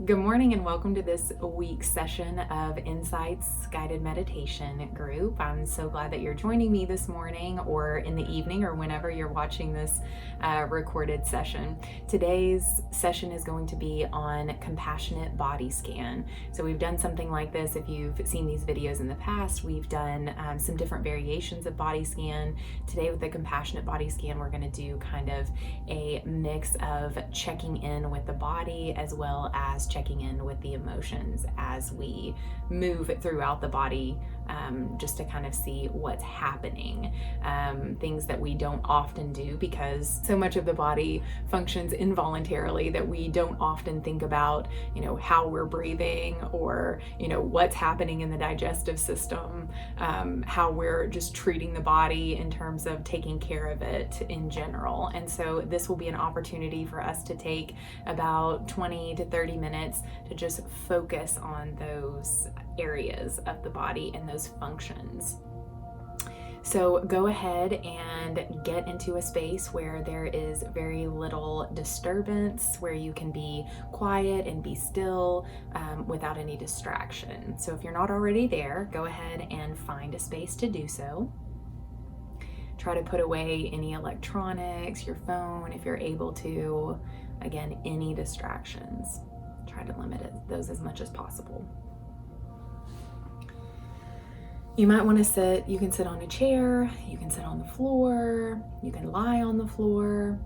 Good morning and welcome to this week's session of Insights Guided Meditation Group. I'm so glad that you're joining me this morning or in the evening or whenever you're watching this recorded session. Today's session is going to be on compassionate body scan. So we've done something like this. If you've seen these videos in the past, we've done some different variations of body scan. Today with the compassionate body scan, we're going to do kind of a mix of checking in with the body as well as checking in with the emotions as we move throughout the body, just to kind of see what's happening. Things that we don't often do because so much of the body functions involuntarily that we don't often think about, how we're breathing or, what's happening in the digestive system, how we're just treating the body in terms of taking care of it in general. And so this will be an opportunity for us to take about 20 to 30 minutes to just focus on those areas of the body and those functions. So go ahead and get into a space where there is very little disturbance, where you can be quiet and be still without any distraction. So if you're not already there, go ahead and find a space to do so. Try to put away any electronics, your phone, if you're able to. Again, any distractions. Try to limit those as much as possible. You might want to sit, you can sit on a chair, you can sit on the floor, you can lie on the floor,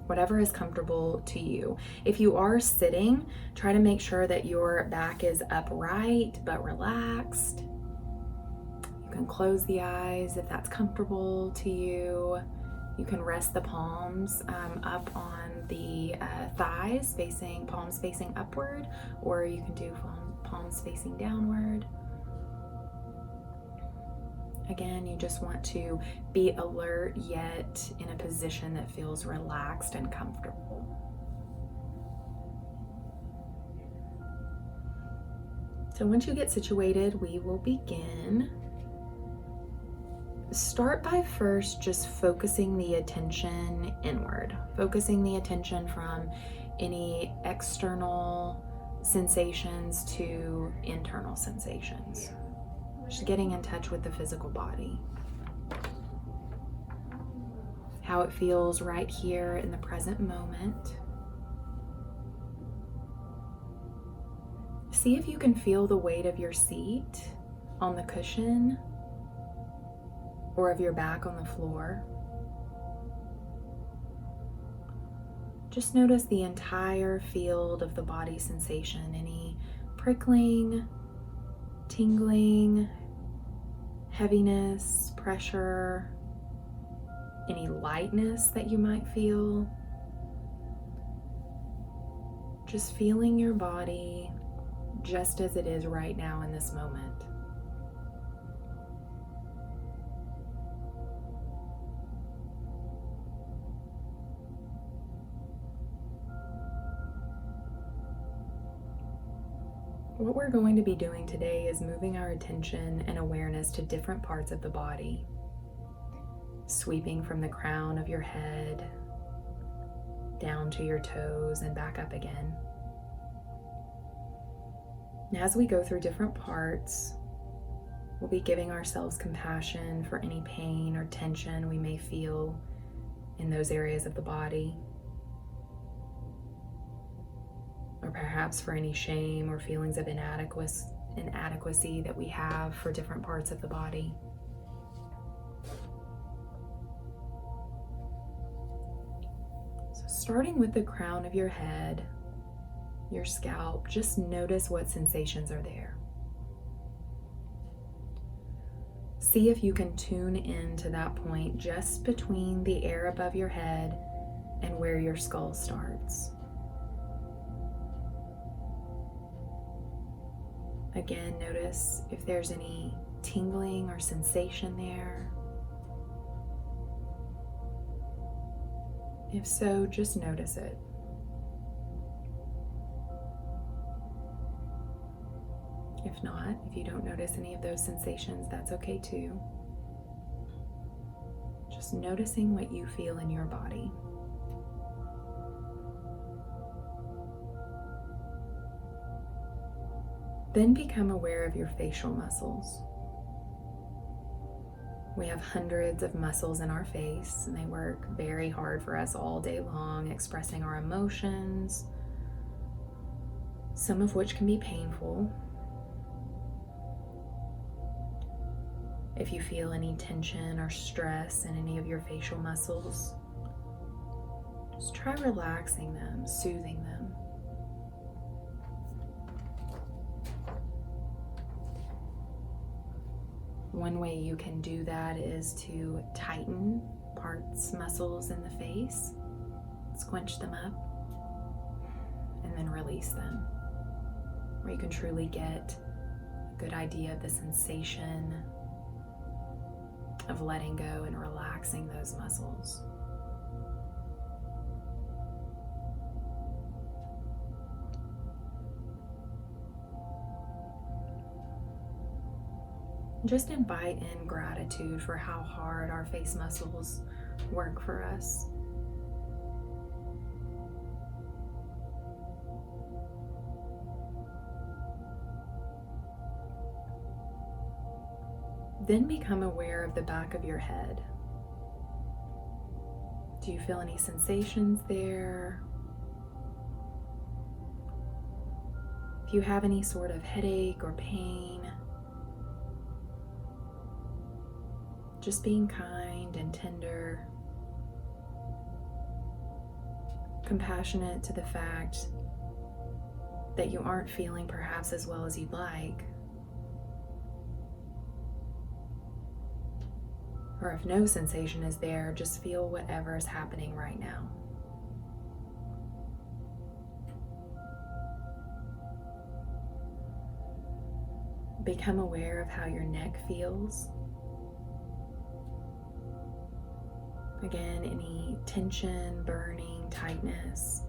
whatever is comfortable to you. If you are sitting, try to make sure that your back is upright but relaxed. You can close the eyes if that's comfortable to you. You can rest the palms up on the thighs, palms facing upward, or you can do palms facing downward. Again, you just want to be alert yet in a position that feels relaxed and comfortable. So once you get situated, we will begin. Start by first just focusing the attention inward, focusing the attention from any external sensations to internal sensations. Just getting in touch with the physical body. How it feels right here in the present moment. See if you can feel the weight of your seat on the cushion or of your back on the floor. Just notice the entire field of the body sensation, any prickling, tingling, heaviness, pressure, any lightness that you might feel. Just feeling your body just as it is right now in this moment. What we're going to be doing today is moving our attention and awareness to different parts of the body, sweeping from the crown of your head down to your toes and back up again. And as we go through different parts, we'll be giving ourselves compassion for any pain or tension we may feel in those areas of the body. Or perhaps for any shame or feelings of inadequacy that we have for different parts of the body. So starting with the crown of your head, your scalp, just notice what sensations are there. See if you can tune in to that point just between the air above your head and where your skull starts. Again, notice if there's any tingling or sensation there. If so, just notice it. If not, if you don't notice any of those sensations, that's okay too. Just noticing what you feel in your body. Then become aware of your facial muscles. We have hundreds of muscles in our face, and they work very hard for us all day long, expressing our emotions, some of which can be painful. If you feel any tension or stress in any of your facial muscles, just try relaxing them, soothing them. One way you can do that is to tighten muscles in the face, squinch them up, and then release them, where you can truly get a good idea of the sensation of letting go and relaxing those muscles. Just invite in gratitude for how hard our face muscles work for us. Then become aware of the back of your head. Do you feel any sensations there? If you have any sort of headache or pain, just being kind and tender, compassionate to the fact that you aren't feeling perhaps as well as you'd like. Or if no sensation is there, just feel whatever is happening right now. Become aware of how your neck feels. Again, any tension, burning, tightness.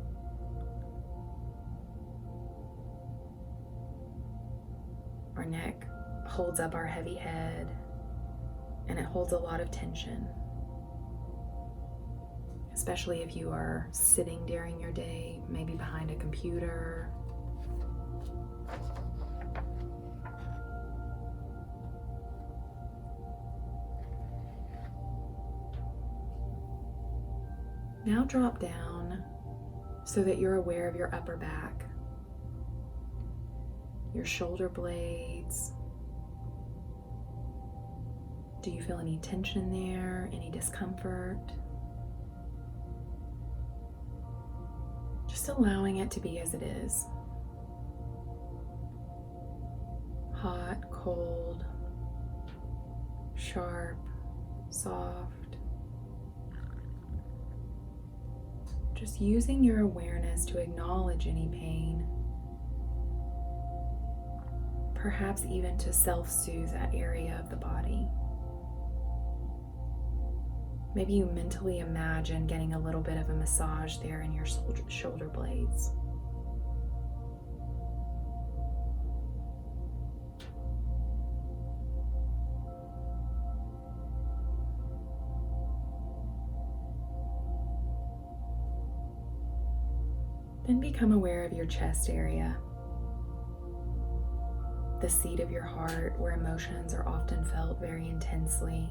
Our neck holds up our heavy head, and it holds a lot of tension, especially if you are sitting during your day, maybe behind a computer. Now drop down so that you're aware of your upper back, your shoulder blades. Do you feel any tension there, any discomfort? Just allowing it to be as it is. Hot, cold, sharp, soft. Just using your awareness to acknowledge any pain, perhaps even to self-soothe that area of the body. Maybe you mentally imagine getting a little bit of a massage there in your shoulder blades. Then become aware of your chest area, the seat of your heart where emotions are often felt very intensely,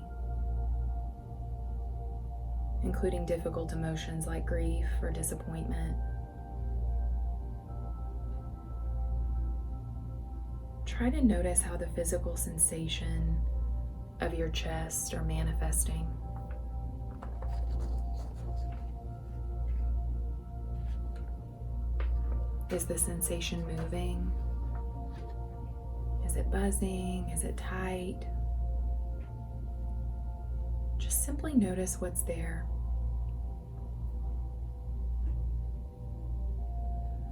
including difficult emotions like grief or disappointment. Try to notice how the physical sensation of your chest are manifesting. Is the sensation moving? Is it buzzing? Is it tight? Just simply notice what's there.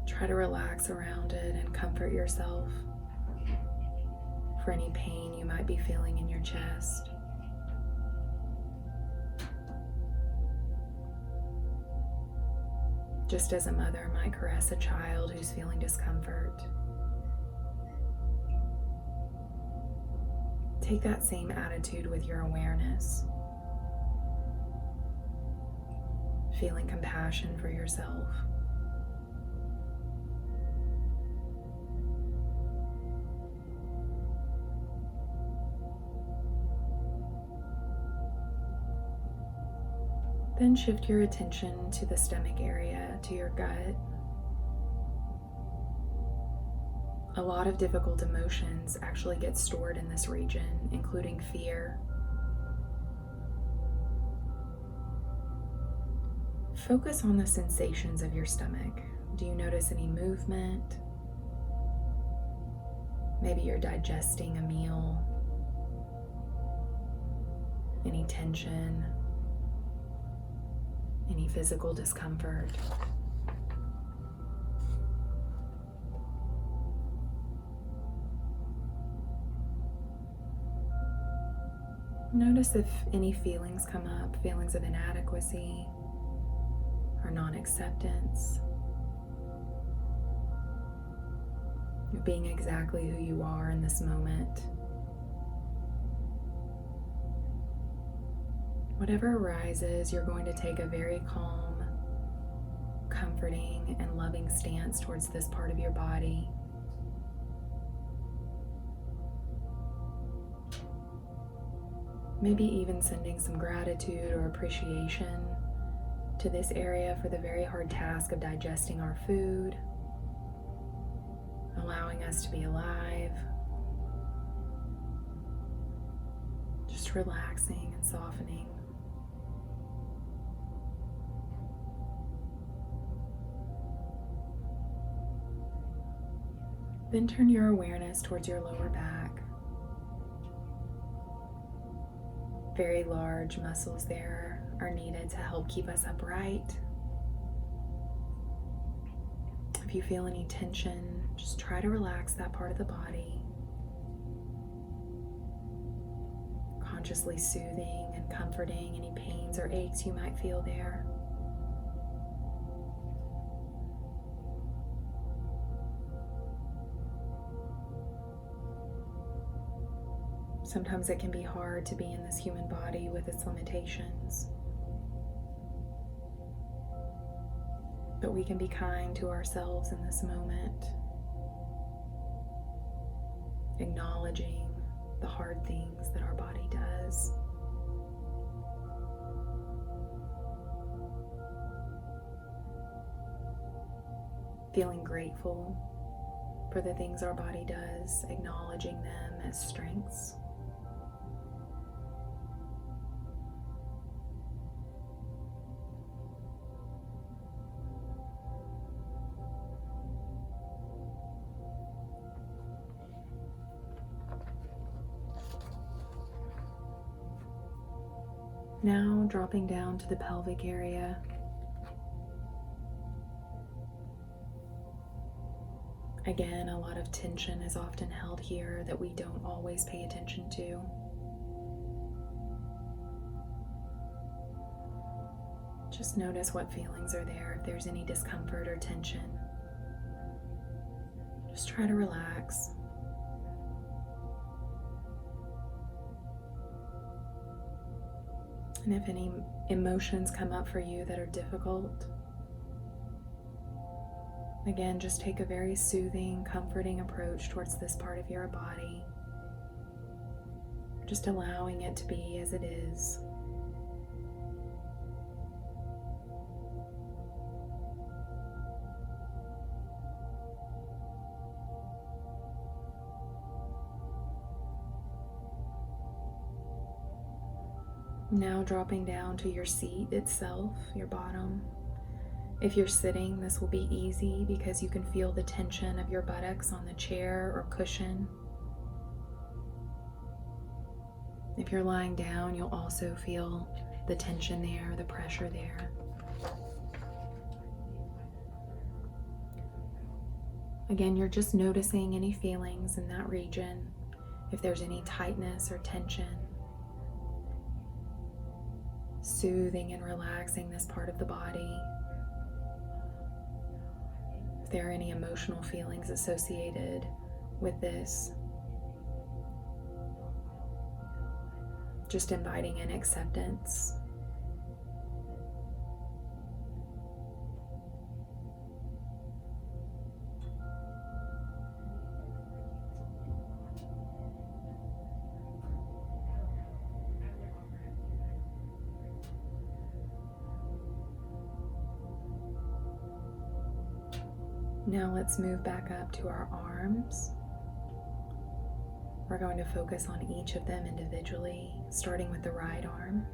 Try to relax around it and comfort yourself for any pain you might be feeling in your chest. Just as a mother might caress a child who's feeling discomfort. Take that same attitude with your awareness, feeling compassion for yourself. Then shift your attention to the stomach area, to your gut. A lot of difficult emotions actually get stored in this region, including fear. Focus on the sensations of your stomach. Do you notice any movement? Maybe you're digesting a meal. Any tension? Any physical discomfort? Notice if any feelings come up, feelings of inadequacy or non-acceptance. You're being exactly who you are in this moment. Whatever arises, you're going to take a very calm, comforting, and loving stance towards this part of your body. Maybe even sending some gratitude or appreciation to this area for the very hard task of digesting our food, allowing us to be alive, just relaxing and softening. Then turn your awareness towards your lower back. Very large muscles there are needed to help keep us upright. If you feel any tension, just try to relax that part of the body. Consciously soothing and comforting any pains or aches you might feel there. Sometimes it can be hard to be in this human body with its limitations. But we can be kind to ourselves in this moment, acknowledging the hard things that our body does. Feeling grateful for the things our body does, acknowledging them as strengths. Now dropping down to the pelvic area. Again, a lot of tension is often held here that we don't always pay attention to. Just notice what feelings are there, if there's any discomfort or tension. Just try to relax. And if any emotions come up for you that are difficult, again, just take a very soothing, comforting approach towards this part of your body. Just allowing it to be as it is. Now dropping down to your seat itself, your bottom. If you're sitting, this will be easy because you can feel the tension of your buttocks on the chair or cushion. If you're lying down, you'll also feel the tension there, the pressure there. Again, you're just noticing any feelings in that region, if there's any tightness or tension. Soothing and relaxing this part of the body. If there are any emotional feelings associated with this, just inviting in acceptance. Now let's move back up to our arms. We're going to focus on each of them individually, starting with the right arm,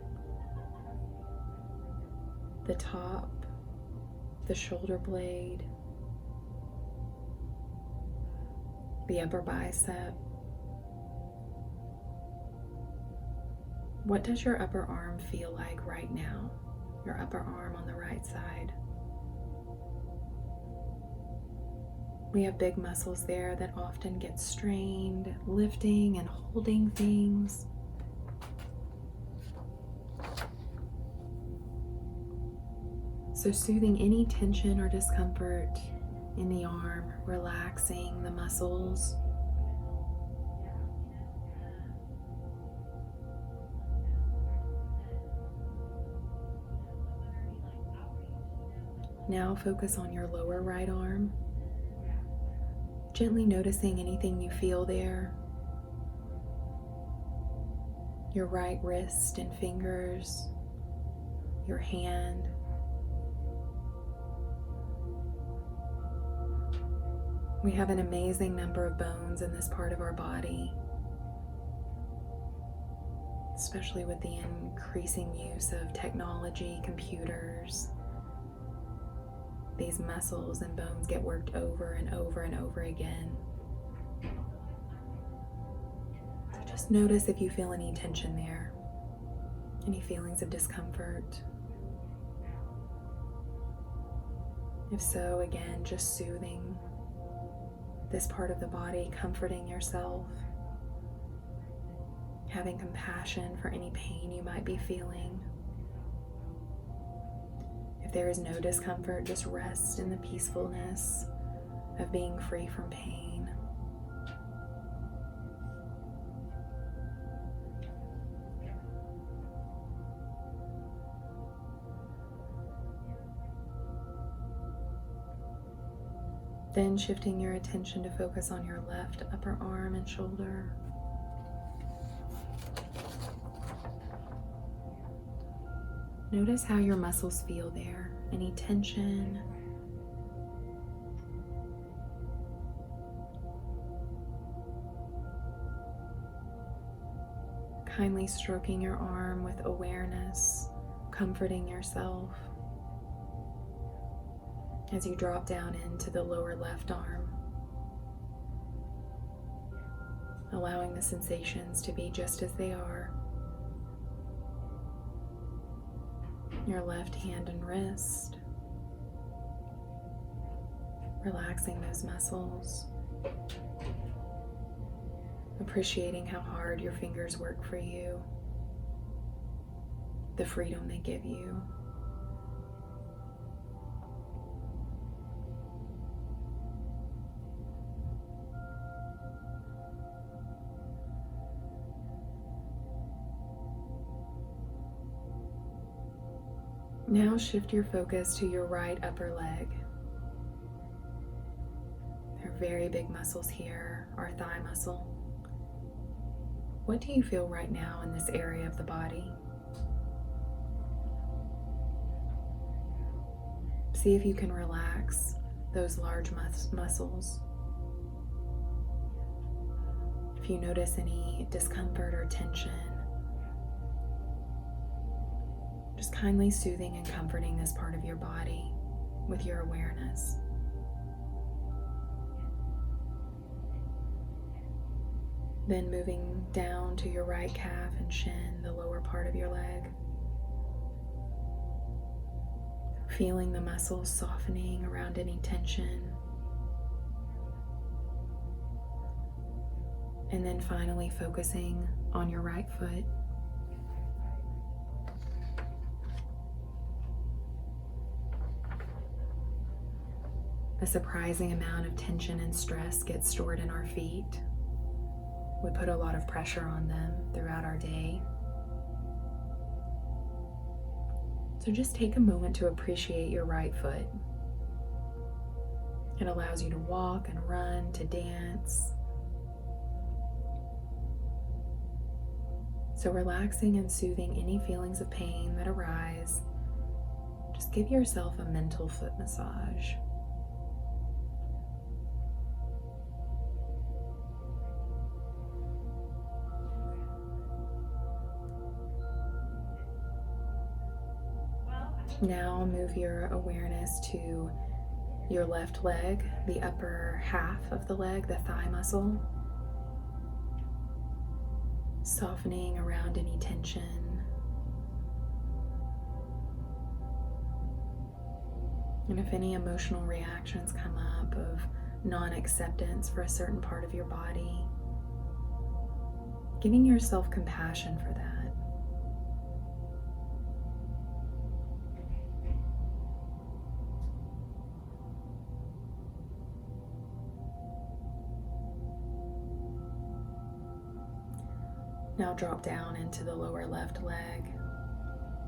the top, the shoulder blade, the upper bicep. What does your upper arm feel like right now? Your upper arm on the right side. We have big muscles there that often get strained, lifting and holding things. So soothing any tension or discomfort in the arm, relaxing the muscles. Now focus on your lower right arm. Gently noticing anything you feel there. Your right wrist and fingers, your hand. We have an amazing number of bones in this part of our body, especially with the increasing use of technology, computers. These muscles and bones get worked over and over and over again. So just notice if you feel any tension there, any feelings of discomfort. If so, again, just soothing this part of the body, comforting yourself, having compassion for any pain you might be feeling. If there is no discomfort, just rest in the peacefulness of being free from pain. Then shifting your attention to focus on your left upper arm and shoulder. Notice how your muscles feel there. Any tension. Kindly stroking your arm with awareness, comforting yourself as you drop down into the lower left arm, allowing the sensations to be just as they are. Your left hand and wrist, relaxing those muscles, appreciating how hard your fingers work for you, the freedom they give you. Now shift your focus to your right upper leg. There are very big muscles here, our thigh muscle. What do you feel right now in this area of the body? See if you can relax those large muscles. If you notice any discomfort or tension, just kindly soothing and comforting this part of your body with your awareness. Then moving down to your right calf and shin, the lower part of your leg. Feeling the muscles softening around any tension. And then finally focusing on your right foot. A surprising amount of tension and stress gets stored in our feet. We put a lot of pressure on them throughout our day. So just take a moment to appreciate your right foot. It allows you to walk and run, to dance. So relaxing and soothing any feelings of pain that arise, just give yourself a mental foot massage. Now move your awareness to your left leg, the upper half of the leg, the thigh muscle. Softening around any tension. And if any emotional reactions come up of non-acceptance for a certain part of your body, giving yourself compassion for that. Now drop down into the lower left leg,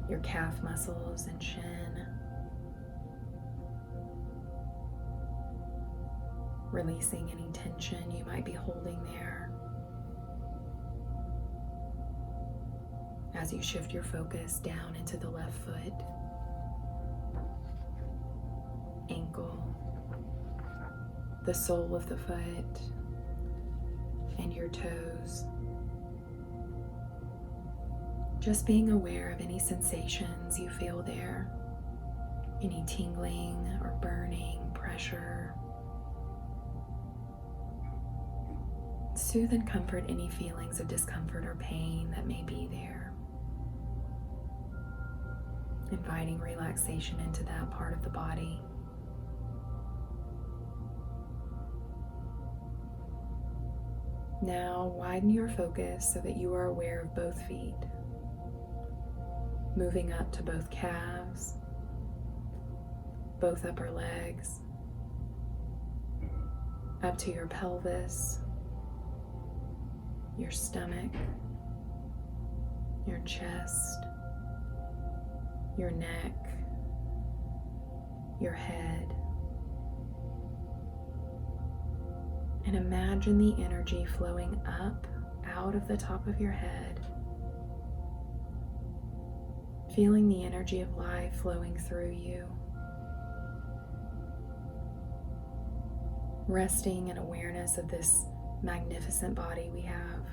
your calf muscles and shin. Releasing any tension you might be holding there. As you shift your focus down into the left foot, ankle, the sole of the foot, and your toes. Just being aware of any sensations you feel there, any tingling or burning, pressure. Soothe and comfort any feelings of discomfort or pain that may be there. Inviting relaxation into that part of the body. Now widen your focus so that you are aware of both feet. Moving up to both calves, both upper legs, up to your pelvis, your stomach, your chest, your neck, your head. And imagine the energy flowing up out of the top of your head, feeling the energy of life flowing through you, resting in awareness of this magnificent body we have,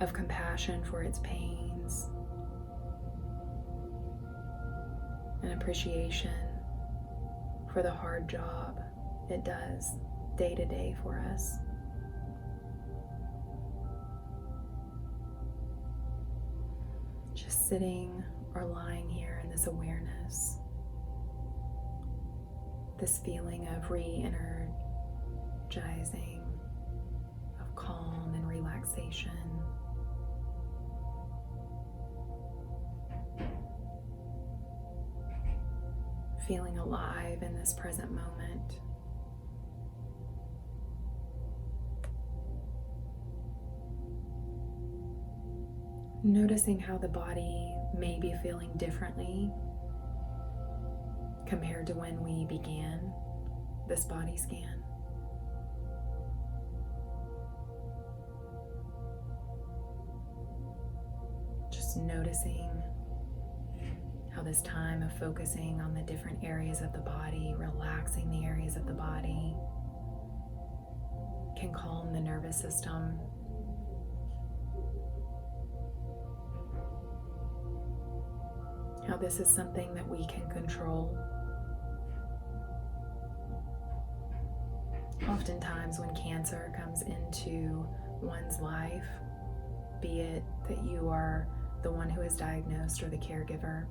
of compassion for its pains, and appreciation for the hard job it does day to day for us. Just sitting or lying here in this awareness, this feeling of re-energizing, of calm and relaxation. Feeling alive in this present moment. Noticing how the body may be feeling differently compared to when we began this body scan. Just noticing how this time of focusing on the different areas of the body, relaxing the areas of the body, can calm the nervous system. How this is something that we can control. Oftentimes when cancer comes into one's life, be it that you are the one who is diagnosed or the caregiver,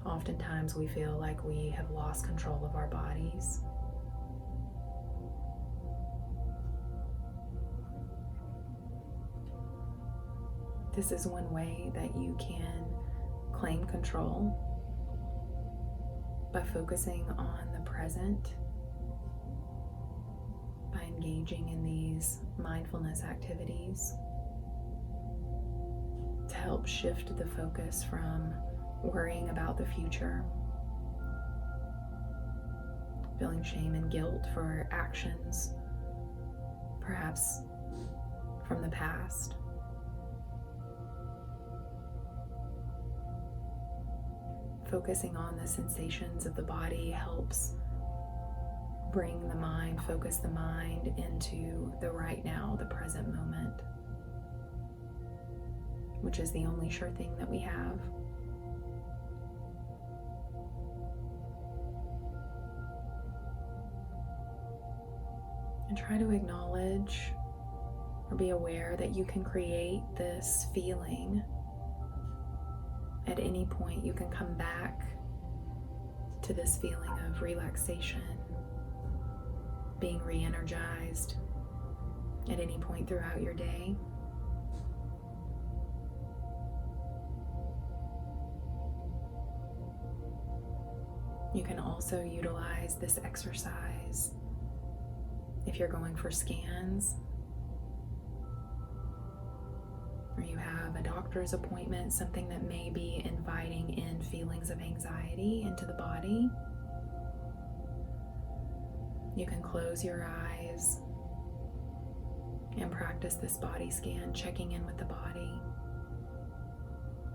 oftentimes we feel like we have lost control of our bodies. This is one way that you can claim control by focusing on the present, by engaging in these mindfulness activities to help shift the focus from worrying about the future, feeling shame and guilt for actions, perhaps from the past. Focusing on the sensations of the body helps bring the mind, focus the mind into the right now, the present moment, which is the only sure thing that we have. And try to acknowledge or be aware that you can create this feeling. At any point, you can come back to this feeling of relaxation, being re-energized at any point throughout your day. You can also utilize this exercise if you're going for scans, or you have a doctor's appointment, something that may be inviting in feelings of anxiety into the body. You can close your eyes and practice this body scan, checking in with the body,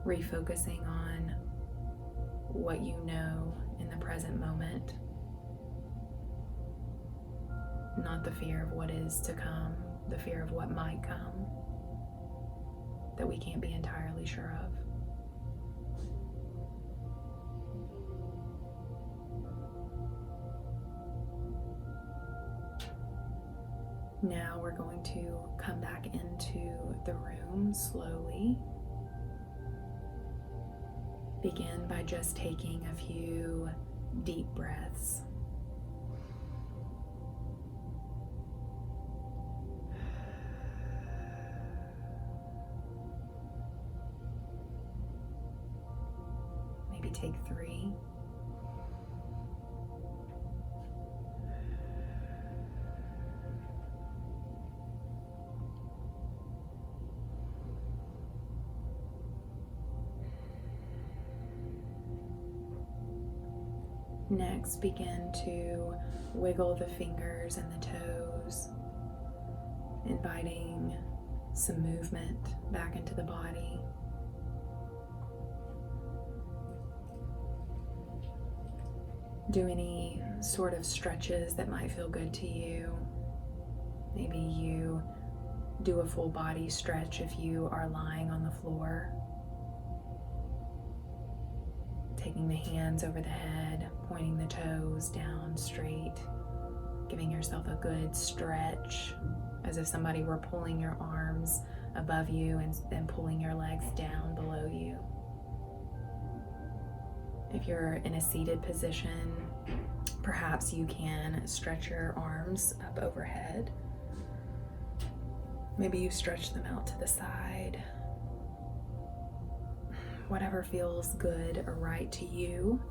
refocusing on what you know in the present moment, not the fear of what is to come, the fear of what might come that we can't be entirely sure of. Now we're going to come back into the room slowly. Begin by just taking a few deep breaths. Maybe take 3. Next, begin to wiggle the fingers and the toes, inviting some movement back into the body. Do any sort of stretches that might feel good to you. Maybe you do a full body stretch if you are lying on the floor. Taking the hands over the head, pointing the toes down straight, giving yourself a good stretch, as if somebody were pulling your arms above you and then pulling your legs down below you. If you're in a seated position, perhaps you can stretch your arms up overhead. Maybe you stretch them out to the side. Whatever feels good or right to you.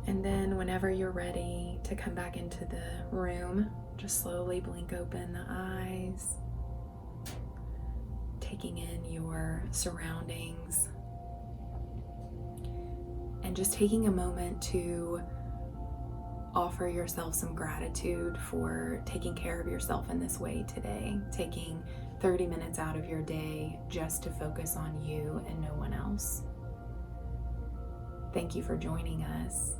And then whenever you're ready to come back into the room, just slowly blink open the eyes, taking in your surroundings, and just taking a moment to offer yourself some gratitude for taking care of yourself in this way today, taking 30 minutes out of your day just to focus on you and no one else. Thank you for joining us.